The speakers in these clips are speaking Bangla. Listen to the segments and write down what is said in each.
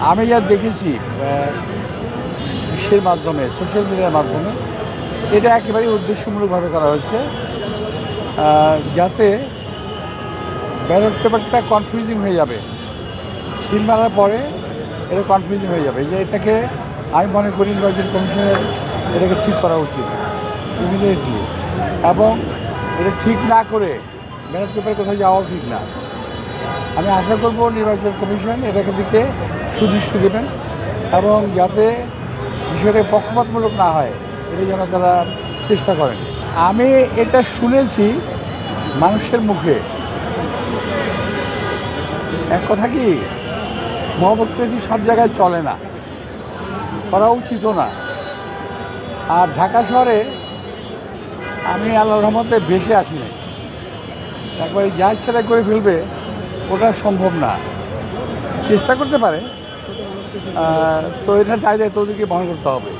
আমি যা দেখেছি বিশ্বের মাধ্যমে, সোশ্যাল মিডিয়ার মাধ্যমে, এটা একেবারেই উদ্দেশ্যমূলকভাবে করা হয়েছে, যাতে ব্যালট পেপারটা কনফিউজিং হয়ে যাবে। সিল মারার পরে এটা কনফিউজিং হয়ে যাবে, যে এটাকে আমি মনে করি নির্বাচন কমিশনের এটাকে ঠিক করা উচিত ইমিডিয়েটলি, এবং এটা ঠিক না করে ব্যালট পেপার কোথাও যাওয়াও ঠিক না। আমি আশা করব নির্বাচন কমিশন এটাকে দিকে সুদৃষ্টি দেবেন, এবং যাতে বিষয়টা পক্ষপাতমূলক না হয় এটা যেন তারা চেষ্টা করেন। আমি এটা শুনেছি মানুষের মুখে। এক কথা কি, মহব্বত সব জায়গায় চলে না, করা উচিতও না। আর ঢাকা শহরে আমি আল্লাহর রহমতে বেশি আসি না, একবার যা ইচ্ছা তাই করে ফেলবে ওটা সম্ভব না। চেষ্টা করতে পারে, তো এটা চাইলে তো ওদেরকে বহন করতে হবে।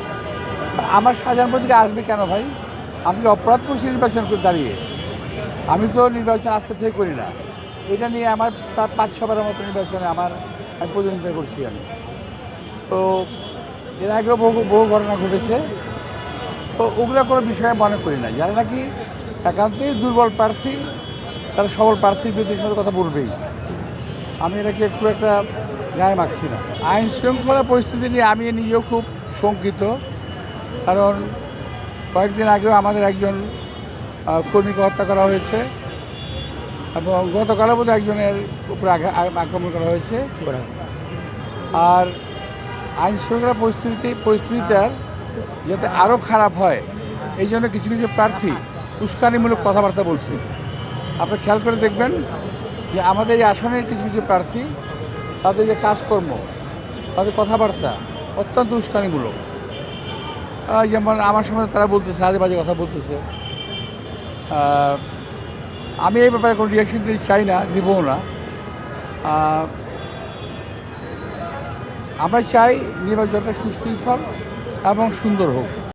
আমার শাহজাহানপুর থেকে আসবে কেন ভাই? আমি অপরাধ করছি নির্বাচন করে দাঁড়িয়ে। আমি তো নির্বাচন আজকে থেকে করি না, এটা নিয়ে আমার প্রায় 5-6বারের মতো নির্বাচনে আমি প্রতিনিধিত্ব করছি। আমি তো এর আগেও বহু বহু ঘটনা ঘটেছে, তো ওগুলো কোনো বিষয়ে মনে করি না। যারা নাকি একান্তই দুর্বল প্রার্থী, তারা সবল প্রার্থীর বিরুদ্ধে সাথে কথা বলবেই। আমি এটাকে খুব একটা গায়ে মাখছি না। আইন শৃঙ্খলা পরিস্থিতি নিয়ে আমি নিজেও খুব শঙ্কিত, কারণ কয়েকদিন আগেও আমাদের একজন কর্মীকে হত্যা করা হয়েছে, এবং গতকালও বোধহয় একজনের উপরে আক্রমণ করা হয়েছে। আর আইন শৃঙ্খলা পরিস্থিতিটা যাতে আরও খারাপ হয়, এই জন্য কিছু কিছু প্রার্থী উস্কানিমূলক কথাবার্তা বলছে। আপনি খেয়াল করে দেখবেন যে আমাদের এই আসনের কিছু কিছু প্রার্থী, তাদের যে কাজকর্ম, তাদের কথাবার্তা অত্যন্ত উস্কানিমূলক। যেমন আমার সঙ্গে তারা বলতেছে, আজে বাজে কথা বলতেছে। আমি এই ব্যাপারে কোনো রিয়াকশন দিতে চাই না, দিবও না। আমরা চাই নির্বাচনটা সুস্থির এবং সুন্দর হোক।